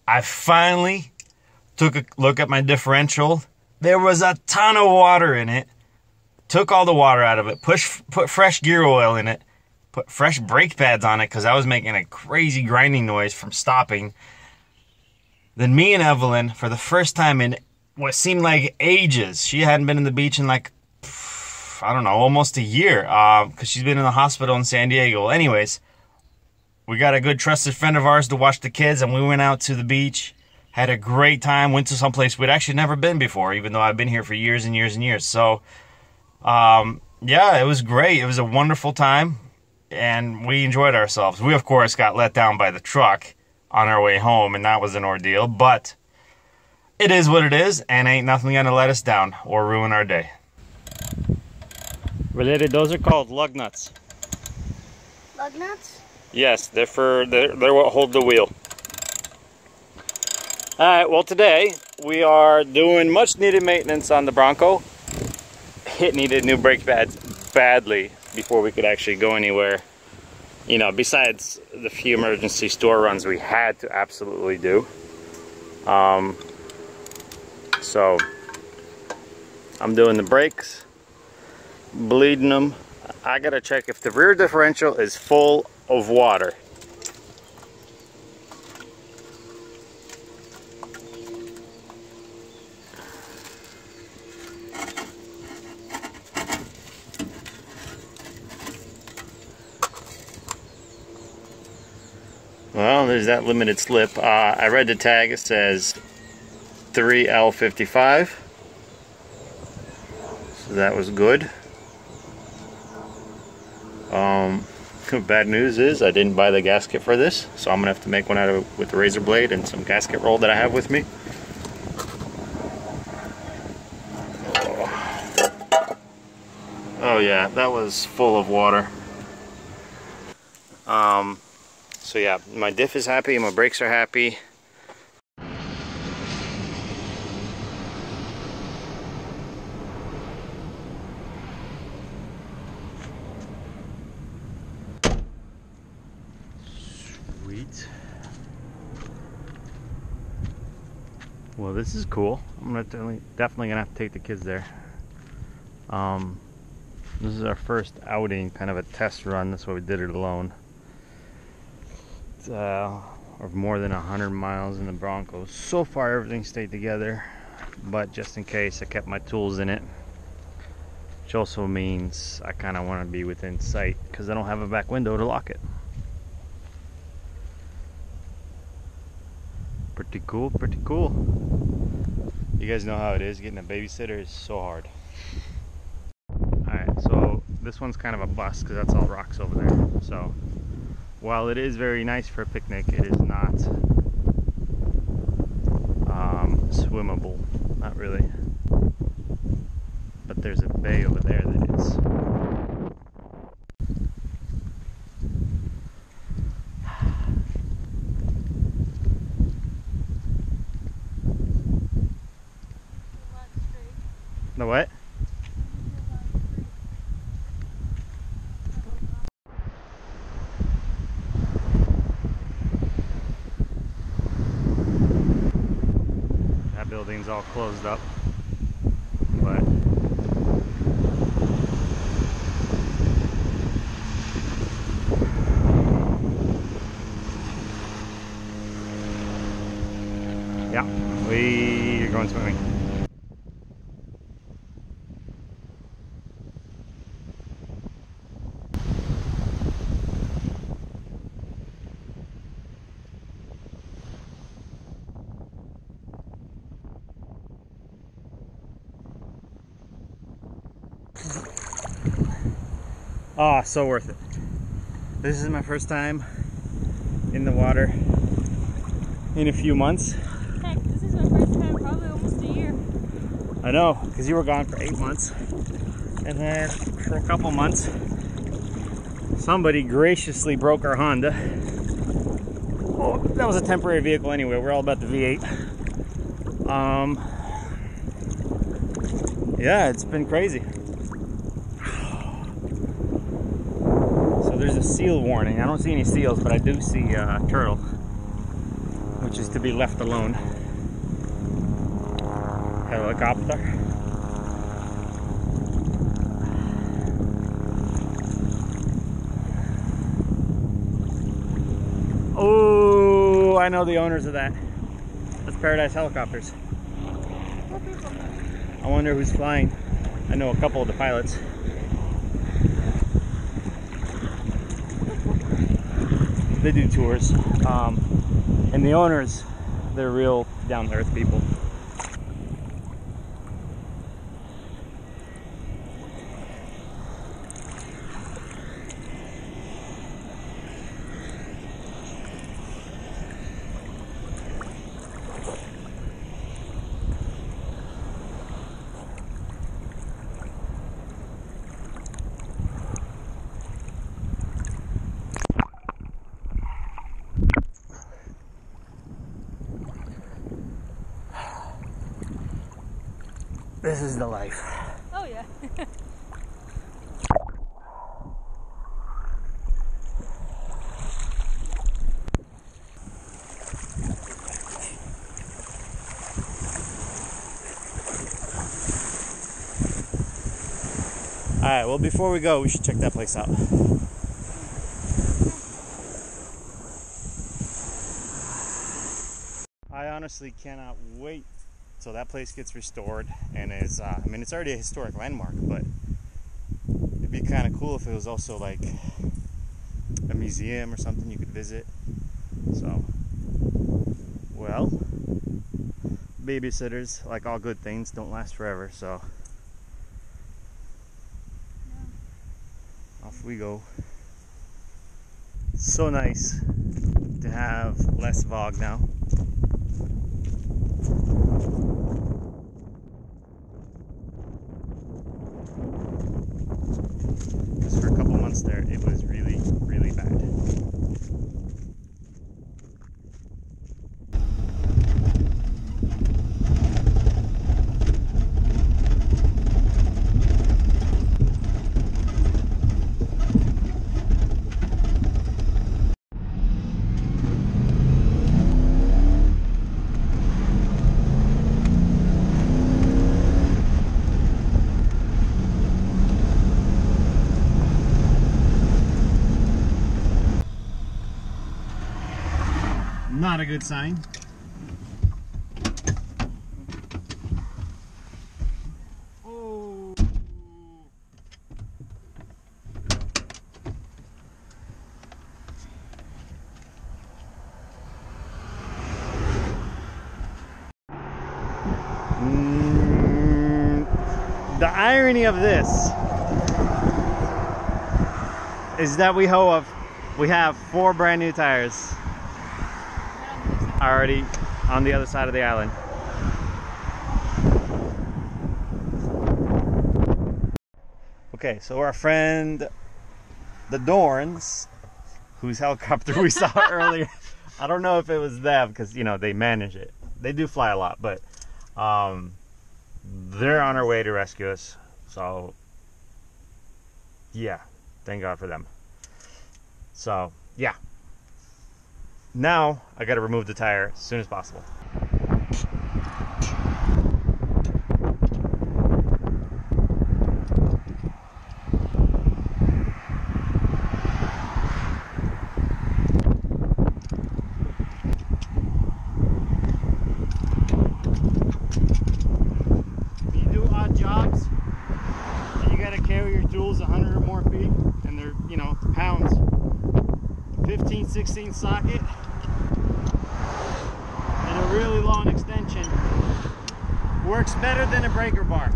I finally took a look at my differential. There was a ton of water in it. Took all the water out of it, put fresh gear oil in it, put fresh brake pads on it because I was making a crazy grinding noise from stopping. Then me and Evelyn, for the first time in what seemed like ages, she hadn't been in the beach in like, I don't know, almost a year, because she's been in the hospital in San Diego. Anyways, we got a good trusted friend of ours to watch the kids, and we went out to the beach, had a great time, went to some place we'd actually never been before, even though I've been here for years and years and years. So, yeah, it was great. It was a wonderful time, and we enjoyed ourselves. We, of course, got let down by the truck on our way home, and that was an ordeal, but it is what it is, and ain't nothing gonna let us down or ruin our day. Related, those are called lug nuts. Lug nuts? Yes, they're what hold the wheel. Alright, well today we are doing much needed maintenance on the Bronco. It needed new brake pads badly before we could actually go anywhere. You know, besides the few emergency store runs we had to absolutely do. So I'm doing the brakes, bleeding them. I gotta check if the rear differential is full of water. Well, there's that limited slip. I read the tag, it says 3L55. So that was good. Bad news is I didn't buy the gasket for this, so I'm gonna have to make one out of it with a razor blade and some gasket roll that I have with me. Oh yeah, that was full of water. So yeah, my diff is happy, my brakes are happy. Sweet. Well, this is cool. I'm definitely gonna have to take the kids there. This is our first outing, kind of a test run. That's why we did it alone. Of more than 100 miles in the Bronco. So far everything stayed together, but just in case I kept my tools in it, which also means I kind of want to be within sight because I don't have a back window to lock it. Pretty cool, pretty cool. You guys know how it is, getting a babysitter is so hard. Alright, so this one's kind of a bust because that's all rocks over there. So while it is very nice for a picnic, it is not swimmable. Not really. But there's a bay over there that is. The what? Building's all closed up, but yeah, we're going swimming. Ah, so worth it. This is my first time in the water in a few months. Heck, this is my first time probably almost a year. I know, because you were gone for 8 months. And then for a couple months, somebody graciously broke our Honda. Oh, that was a temporary vehicle anyway. We're all about the V8. Yeah, it's been crazy. There's a seal warning. I don't see any seals, but I do see turtle, which is to be left alone. Helicopter. Oh, I know the owners of that. That's Paradise Helicopters. I wonder who's flying. I know a couple of the pilots. They do tours. And the owners, they're real down-to-earth people. This is the life. Oh yeah. Alright, well before we go, we should check that place out. I honestly cannot wait till that place gets restored and is, I mean, it's already a historic landmark, but it'd be kind of cool if it was also like a museum or something you could visit. So, well, babysitters, like all good things, don't last forever, so off we go. So nice to have less fog now. Because for a couple months there, it was really, really bad. Not a good sign. Oh. The irony of this is that we have 4 brand new tires already on the other side of the island. Okay, so our friend the Dorns, whose helicopter we saw earlier, I don't know if it was them because, you know, they manage it. They do fly a lot, but they're on our way to rescue us. So yeah, thank God for them. So yeah. Now, I gotta remove the tire as soon as possible. When you do odd jobs, and you gotta carry your tools 100 or more feet, and they're, you know, pounds. 15-16 socket and a really long extension works better than a breaker bar.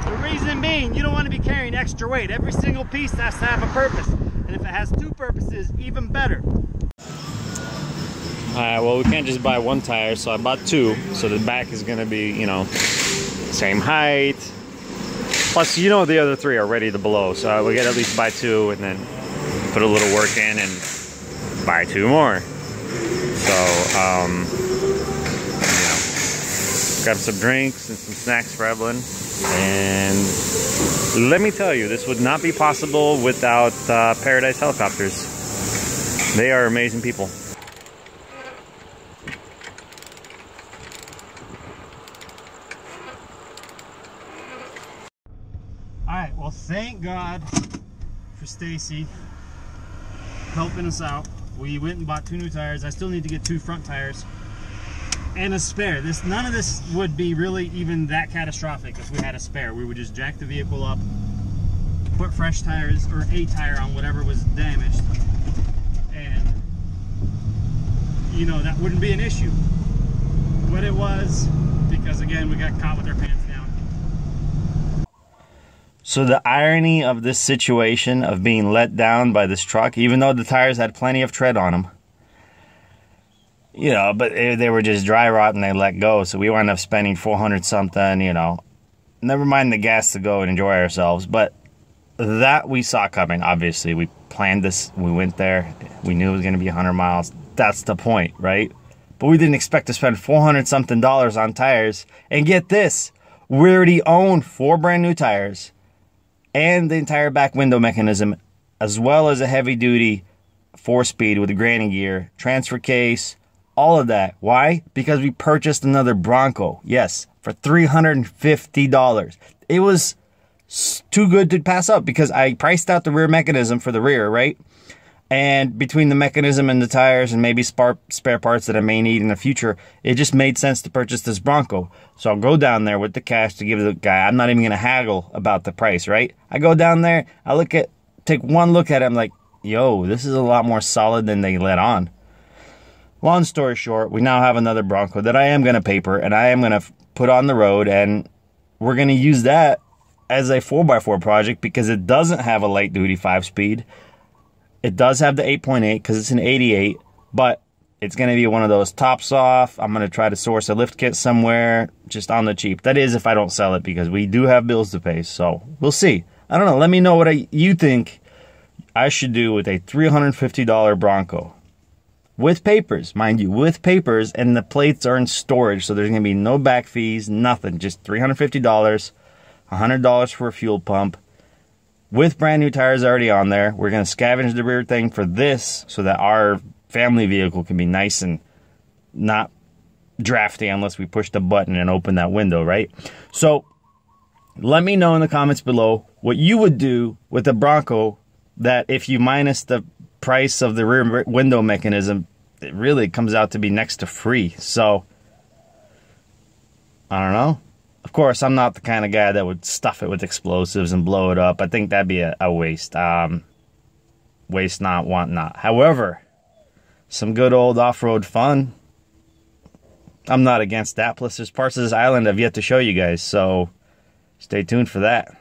The reason being, you don't want to be carrying extra weight. Every single piece has to have a purpose, and if it has 2 purposes, even better. Alright, well, we can't just buy 1 tire, so I bought 2, so the back is going to be, you know, same height. Plus, you know, the other 3 are ready to blow, so we gotta at least buy 2 and then put a little work in and buy 2 more. So, you know, grab some drinks and some snacks for Evelyn. And let me tell you, this would not be possible without Paradise Helicopters. They are amazing people. Alright, well, thank God for Stacy helping us out. We went and bought 2 new tires. I still need to get 2 front tires and a spare. None of this would be really even that catastrophic if we had a spare. We would just jack the vehicle up, put fresh tires or a tire on whatever was damaged, and you know, that wouldn't be an issue. But it was, because again, we got caught with our pants down. So the irony of this situation of being let down by this truck, even though the tires had plenty of tread on them, you know, but they were just dry rot and they let go. So we wound up spending 400 something, you know, never mind the gas to go and enjoy ourselves. But that we saw coming. Obviously, we planned this. We went there. We knew it was going to be 100 miles. That's the point, right? But we didn't expect to spend 400 something dollars on tires. And get this, we already own 4 brand new tires and the entire back window mechanism, as well as a heavy duty 4-speed with a granny gear, transfer case, all of that. Why? Because we purchased another Bronco. Yes, for $350. It was too good to pass up because I priced out the rear mechanism for the rear, right? And between the mechanism and the tires and maybe spare parts that I may need in the future, it just made sense to purchase this Bronco. So I'll go down there with the cash to give the guy. I'm not even going to haggle about the price, right? I go down there, take one look at it, I'm like, yo, this is a lot more solid than they let on. Long story short, we now have another Bronco that I am going to paper and I am going to put on the road, and we're going to use that as a 4x4 project because it doesn't have a light duty 5-speed. It does have the 8.8 because it's an 88, but it's going to be one of those tops off. I'm going to try to source a lift kit somewhere just on the cheap. That is if I don't sell it, because we do have bills to pay. So we'll see. I don't know. Let me know what you think I should do with a $350 Bronco. With papers, mind you, with papers, and the plates are in storage. So there's going to be no back fees, nothing. Just $350, $100 for a fuel pump. With brand new tires already on there, we're going to scavenge the rear thing for this so that our family vehicle can be nice and not drafty unless we push the button and open that window, right? So let me know in the comments below what you would do with a Bronco that, if you minus the price of the rear window mechanism, it really comes out to be next to free. So I don't know. Of course, I'm not the kind of guy that would stuff it with explosives and blow it up. I think that'd be a waste. Waste not, want not. However, some good old off-road fun, I'm not against that. Plus, there's parts of this island I've yet to show you guys, so stay tuned for that.